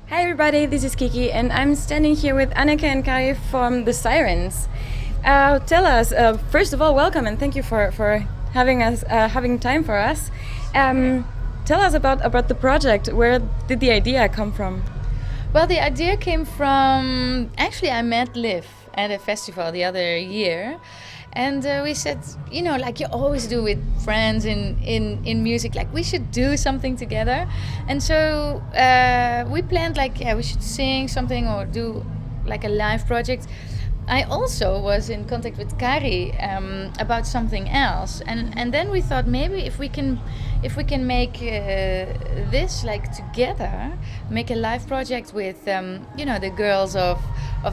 Hi everybody, this is Kiki and I'm standing here with Anneke and Kari from the Sirens. Tell us, first of all, welcome and thank you for having time for us. Tell us about the project. Where did the idea come from? Well, the idea came from, actually I met Liv at a festival the other year. And we said, like you always do with friends in music, like we should do something together. And so we planned we should sing something or do like a live project. I also was in contact with Kari about something else, and then we thought maybe if we can make this like together, make a live project with the girls of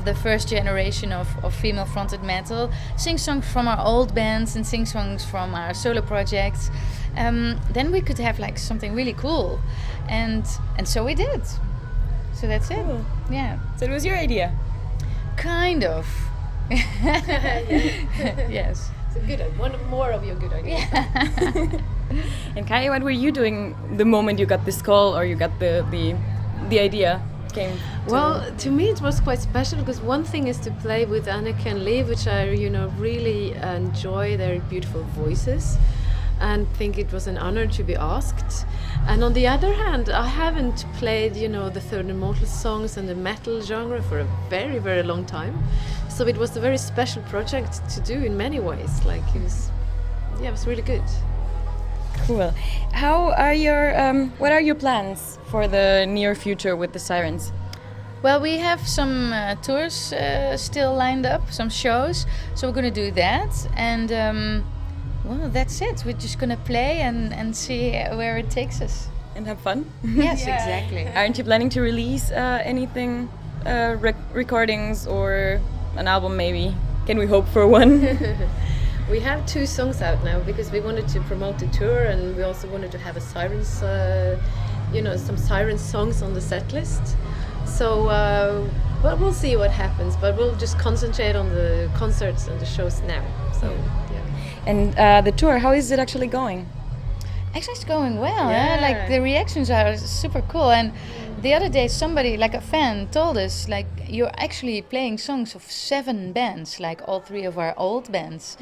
the first generation of female fronted metal, sing songs from our old bands and sing songs from our solo projects. Then we could have like something really cool, and so we did. So that's it. Yeah. So it was your idea. Kind of. Yes. It's a good one more of your good ideas. Yeah. And Kari, what were you doing the moment you got this call or you got the idea came? Well, to me it was quite special because one thing is to play with Anneke and Liv, which I really enjoy their beautiful voices and think it was an honor to be asked. And on the other hand, I haven't played, the Third Immortal songs and the metal genre for a very, very long time. So it was a very special project to do in many ways. Like it was really good. Cool. How are what are your plans for the near future with the Sirens? Well, we have some tours still lined up, some shows. So we're going to do that. And well, that's it. We're just going to play and see where it takes us. And have fun? Yes, yeah. Exactly. Aren't you planning to release anything, recordings or an album maybe? Can we hope for one? We have 2 songs out now because we wanted to promote the tour and we also wanted to have a Sirens, some Sirens songs on the set list. So, well, we'll see what happens, but we'll just concentrate on the concerts and the shows now. So, yeah. And the tour, how is it actually going? Actually, it's going well. Yeah. Like the reactions are super cool. And the other day, somebody, like a fan, told us, like, you're actually playing songs of 7 bands, like all 3 of our old bands,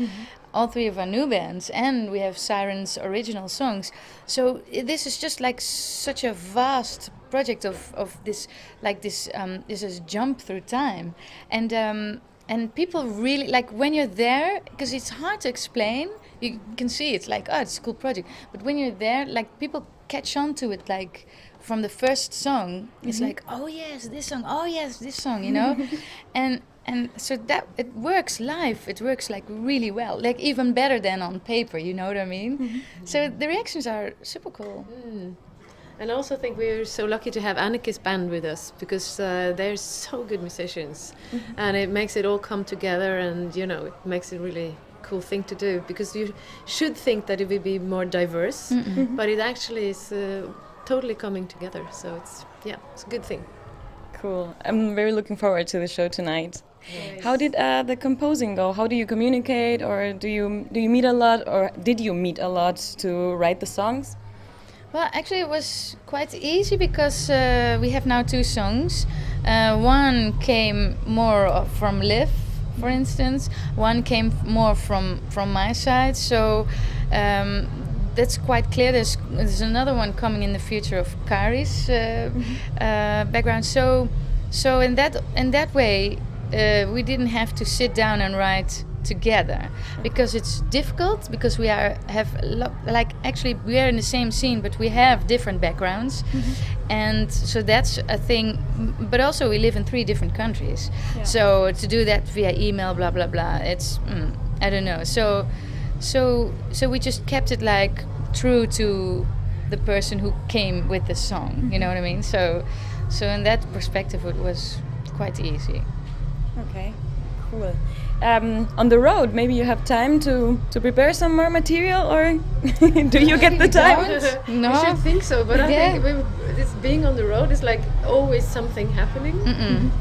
all 3 of our new bands, and we have Sirens original songs. So this is just like such a vast project of this, like this is jump through time, and people really like when you're there, because it's hard to explain. You can see it's like, oh, it's a cool project, but when you're there, like people catch on to it, like from the first song, it's like, oh yes, this song, oh yes, this song, and so that it works live. It works like really well, like even better than on paper. You know what I mean? So the reactions are super cool. And I also think we're so lucky to have Anneke's band with us because they're so good musicians, and it makes it all come together, and it makes it really cool thing to do because you should think that it would be more diverse, but it actually is totally coming together. So it's a good thing. Cool. I'm very looking forward to the show tonight. Nice. How did the composing go? How do you communicate, or do you meet a lot, or did you meet a lot to write the songs? Well, actually, it was quite easy because we have now 2 songs. One came more from Liv, for instance. One came more from my side. So that's quite clear. There's another one coming in the future of Kari's background. So in that way, we didn't have to sit down and write together because it's difficult because we are in the same scene but we have different backgrounds, and so that's a thing. But also we live in 3 different countries, so to do that via email, blah blah blah, it's I don't know. So we just kept it like true to the person who came with the song. You know what I mean? So in that perspective, it was quite easy. Okay, cool. On the road, maybe you have time to prepare some more material, or do you get the time? No, you should think so, but I think this being on the road is like always something happening.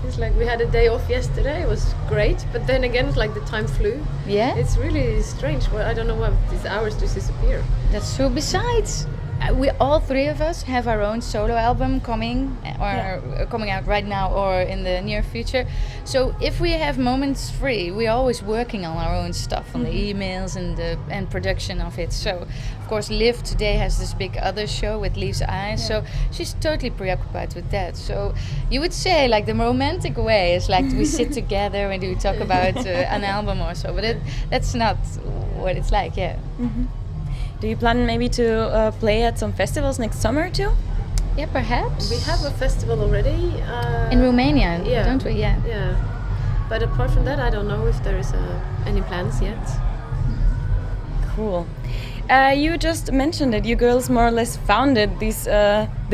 It's like we had a day off yesterday, it was great, but then again it's like the time flew. Yeah, it's really strange. Well, I don't know why these hours just disappear. That's true. Besides, we all three of us have our own solo album coming coming out right now or in the near future. So if we have moments free, we're always working on our own stuff, on the emails and production of it. So of course Liv today has this big other show with Liv's Eyes, so she's totally preoccupied with that. So you would say like the romantic way is like we sit together and we talk about an album or so, but that's not what it's like. Do you plan maybe to play at some festivals next summer too? Yeah, perhaps. We have a festival already. In Romania, don't we? Yeah. Yeah. But apart from that, I don't know if there is any plans yet. Cool. You just mentioned that you girls more or less founded this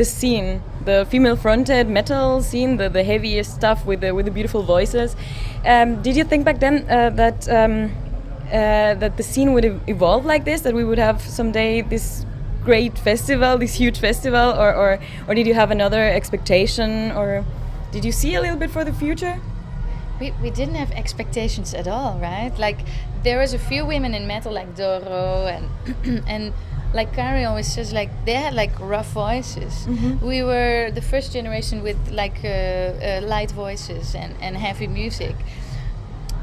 scene, the female-fronted metal scene, the heaviest stuff with the beautiful voices. Did you think back then that the scene would evolve like this, that we would have someday this great festival, this huge festival, or did you have another expectation, or did you see a little bit for the future? We didn't have expectations at all, right? Like there was a few women in metal like Doro and like Kari always says, like they had like rough voices. We were the first generation with like light voices and heavy music.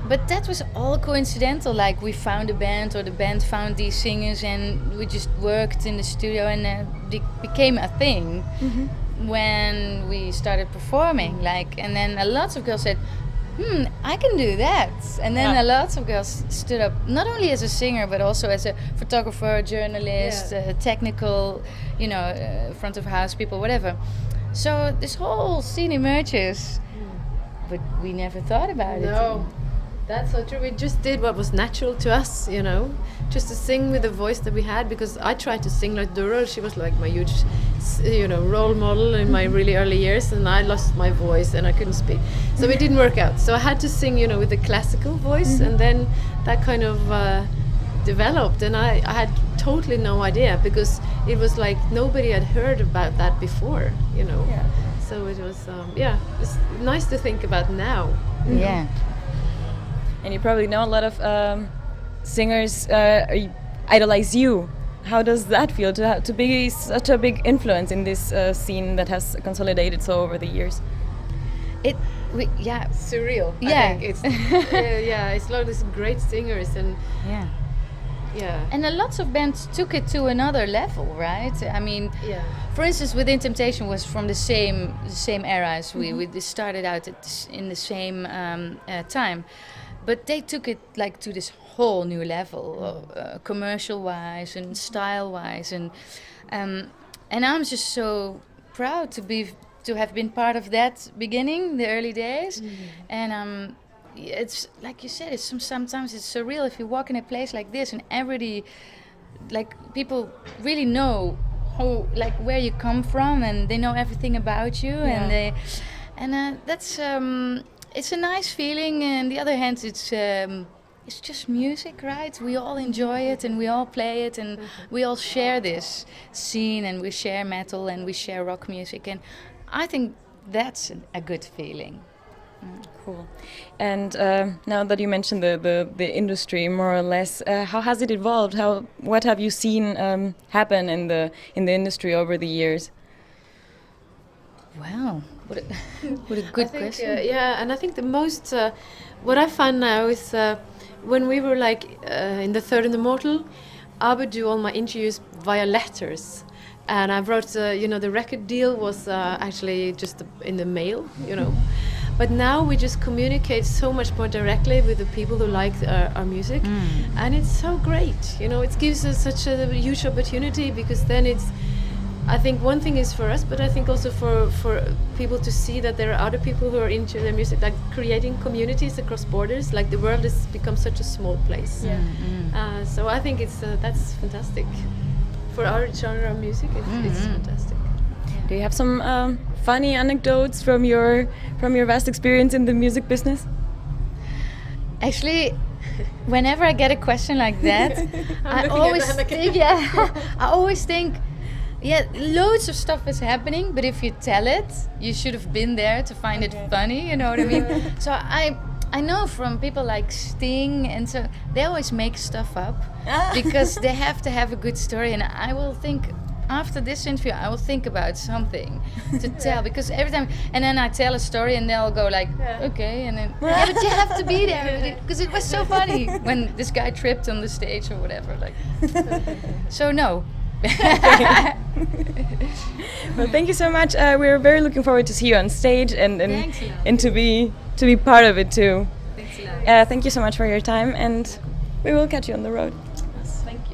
But that was all coincidental. Like we found a band, or the band found these singers, and we just worked in the studio, and it became a thing when we started performing. Like, and then a lot of girls said, I can do that. And then a lot of girls stood up, not only as a singer, but also as a photographer, journalist, technical, front of house people, whatever. So this whole scene emerges, but we never thought about it. No. That's so true. We just did what was natural to us, just to sing with the voice that we had. Because I tried to sing like Duro. She was like my huge, role model in my really early years, and I lost my voice and I couldn't speak. So it didn't work out. So I had to sing, with the classical voice, and then that kind of developed. And I had totally no idea, because it was like nobody had heard about that before, Yeah. So it was, it's nice to think about now. Yeah. And you probably know a lot of singers idolize you. How does that feel to be such a big influence in this scene that has consolidated so over the years? Surreal. Yeah. I think it's it's like these great singers and and a lot of bands took it to another level, right? I mean, for instance, Within Temptation was from the same era as we. We started out in the same time. But they took it like to this whole new level, commercial-wise and style-wise, and I'm just so proud to have been part of that beginning, the early days, and it's like you said, it's sometimes it's surreal if you walk in a place like this and everybody, like people really know how, like where you come from, and they know everything about you, and that's. It's a nice feeling, and on the other hand, it's just music, right? We all enjoy it, and we all play it, and we all share this scene, and we share metal, and we share rock music, and I think that's a good feeling. Cool. And now that you mentioned the industry more or less, how has it evolved? What have you seen happen in the industry over the years? Wow, what a good question. And I think the most, what I find now is when we were like in the Third and Immortal, I would do all my interviews via letters. And I wrote, the record deal was actually just in the mail, But now we just communicate so much more directly with the people who like our music. And it's so great, it gives us such a huge opportunity, because then I think one thing is for us, but I think also for people to see that there are other people who are into their music, like creating communities across borders. Like the world has become such a small place. So I think that's fantastic. For our genre of music, it's fantastic. Do you have some funny anecdotes from your vast experience in the music business? Actually, whenever I get a question like that, I always think, loads of stuff is happening, but if you tell it, you should have been there to find it funny, you know what I mean? So I know from people like Sting, and so they always make stuff up because they have to have a good story, and I will think, after this interview, I will think about something to tell, because every time, and then I tell a story and they'll go like, okay, and then, yeah, but you have to be there, because it was so funny when this guy tripped on the stage or whatever, like, so no. Well, thank you so much. We're very looking forward to see you on stage and Thanks a lot. and to be part of it too. Thanks a lot. Thank you so much for your time, and we will catch you on the road. Thank you.